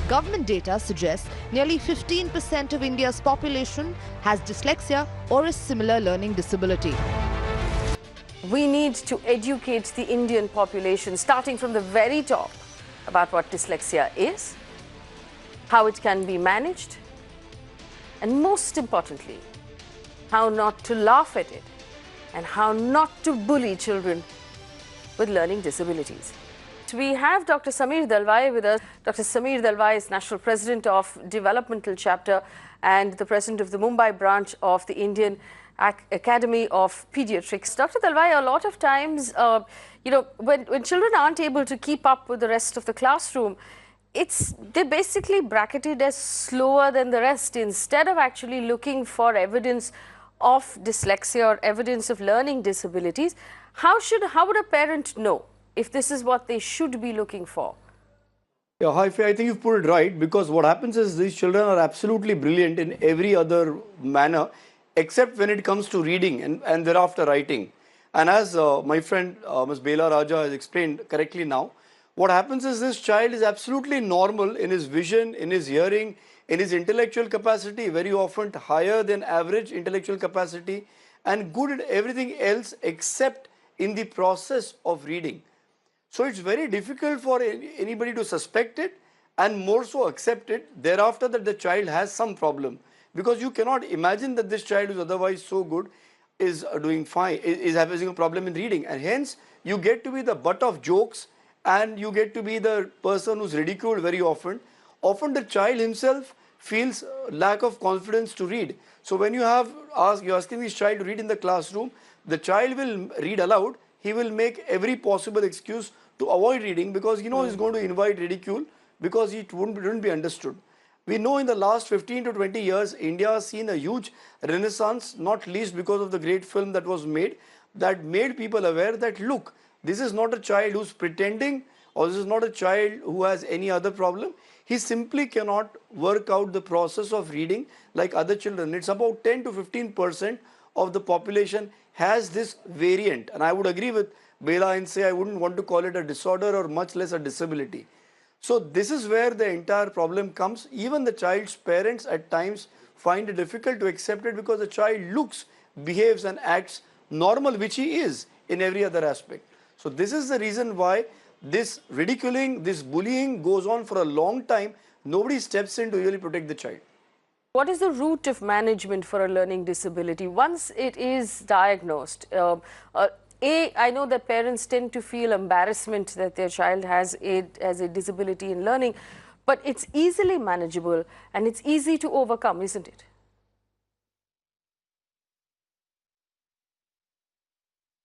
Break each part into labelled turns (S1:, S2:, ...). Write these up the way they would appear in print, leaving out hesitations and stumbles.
S1: Government data suggests nearly 15% of India's population has dyslexia or a similar learning disability.
S2: We need to educate the Indian population, starting from the very top, about what dyslexia is, how it can be managed, and most importantly, how not to laugh at it and how not to bully children with learning disabilities. We have Dr. Samir Dalwai with us. Dr. Samir Dalwai is National President of Developmental Chapter and the President of the Mumbai branch of the Indian Academy of Pediatrics. Dr. Dalwai, a lot of times, when children aren't able to keep up with the rest of the classroom, they're basically bracketed as slower than the rest instead of actually looking for evidence of dyslexia or evidence of learning disabilities. How would a parent know if this is what they should be looking for?
S3: Yeah, hi Faye, I think you've put it right, because what happens is these children are absolutely brilliant in every other manner except when it comes to reading and thereafter writing. And as my friend Ms. Bela Raja has explained correctly now, what happens is this child is absolutely normal in his vision, in his hearing, in his intellectual capacity, very often higher than average intellectual capacity, and good at everything else except in the process of reading. So it's very difficult for anybody to suspect it and more so accept it thereafter that the child has some problem, because you cannot imagine that this child who is otherwise so good is doing fine, is having a problem in reading, and hence you get to be the butt of jokes and you get to be the person who's ridiculed very often. Often the child himself feels lack of confidence to read. So when you're asking this child to read in the classroom, the child will read aloud. He will make every possible excuse to avoid reading because he knows he's going to invite ridicule because it wouldn't be understood. We know in the last 15 to 20 years, India has seen a huge renaissance, not least because of the great film that was made, that made people aware that, look, this is not a child who's pretending, or this is not a child who has any other problem. He simply cannot work out the process of reading like other children. It's about 10 to 15% of the population has this variant. And I would agree with Bela and say I wouldn't want to call it a disorder or much less a disability. So this is where the entire problem comes. Even the child's parents at times find it difficult to accept it because the child looks, behaves and acts normal, which he is in every other aspect. So this is the reason why this ridiculing, this bullying goes on for a long time. Nobody steps in to really protect the child.
S2: What is the route of management for a learning disability once it is diagnosed? I know that parents tend to feel embarrassment that their child has a disability in learning, but it's easily manageable and it's easy to overcome, isn't it?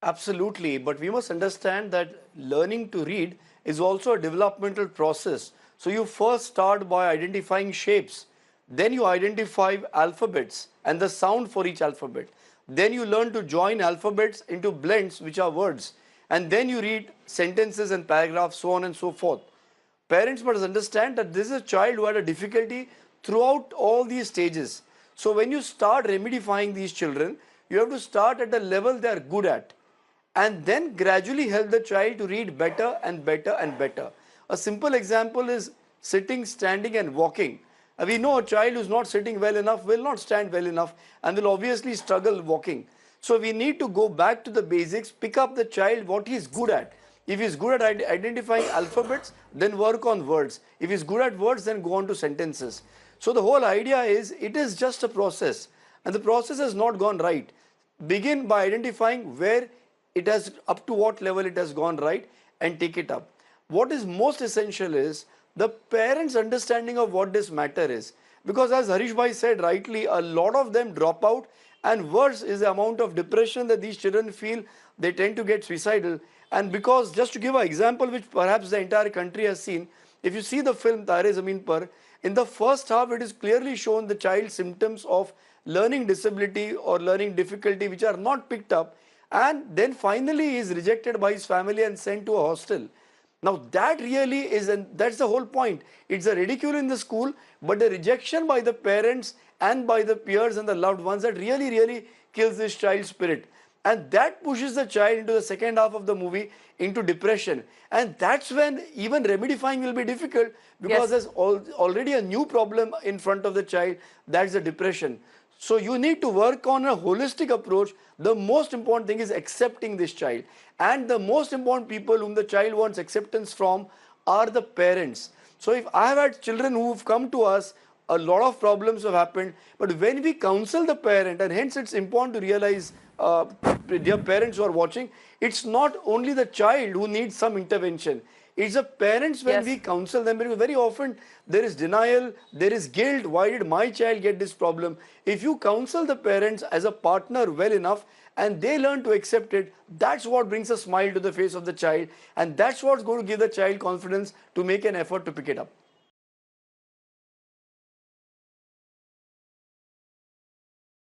S3: Absolutely, but we must understand that learning to read is also a developmental process. So you first start by identifying shapes, then you identify alphabets and the sound for each alphabet. Then you learn to join alphabets into blends, which are words, and then you read sentences and paragraphs, so on and so forth. Parents must understand that this is a child who had a difficulty throughout all these stages. So when you start remedifying these children, you have to start at the level they are good at, and then gradually help the child to read better and better and better. A simple example is sitting, standing and walking. We know a child who is not sitting well enough will not stand well enough and will obviously struggle walking. So we need to go back to the basics, pick up the child what he is good at. If he is good at identifying alphabets, then work on words. If he is good at words, then go on to sentences. So the whole idea is it is just a process, and the process has not gone right. Begin by identifying where it has, up to what level it has gone right, and take it up. What is most essential is the parents' understanding of what this matter is. Because as Harish Bhai said rightly, a lot of them drop out, and worse is the amount of depression that these children feel. They tend to get suicidal. And because, just to give an example which perhaps the entire country has seen, if you see the film Tare Zameen Par, in the first half it is clearly shown the child's symptoms of learning disability or learning difficulty which are not picked up, and then finally he is rejected by his family and sent to a hostel. Now that really is, and that's the whole point. It's a ridicule in the school, but the rejection by the parents and by the peers and the loved ones that really kills this child's spirit. And that pushes the child into the second half of the movie into depression. And that's when even remedifying will be difficult, because there's already a new problem in front of the child, that's the depression. So you need to work on a holistic approach. The most important thing is accepting this child. And the most important people whom the child wants acceptance from are the parents. So if I have had children who have come to us, a lot of problems have happened, but when we counsel the parent, and hence it's important to realize, dear parents who are watching, it's not only the child who needs some intervention. It's the parents when we counsel them, because very often there is denial, there is guilt. Why did my child get this problem? If you counsel the parents as a partner well enough and they learn to accept it, that's what brings a smile to the face of the child, and that's what's going to give the child confidence to make an effort to pick it up.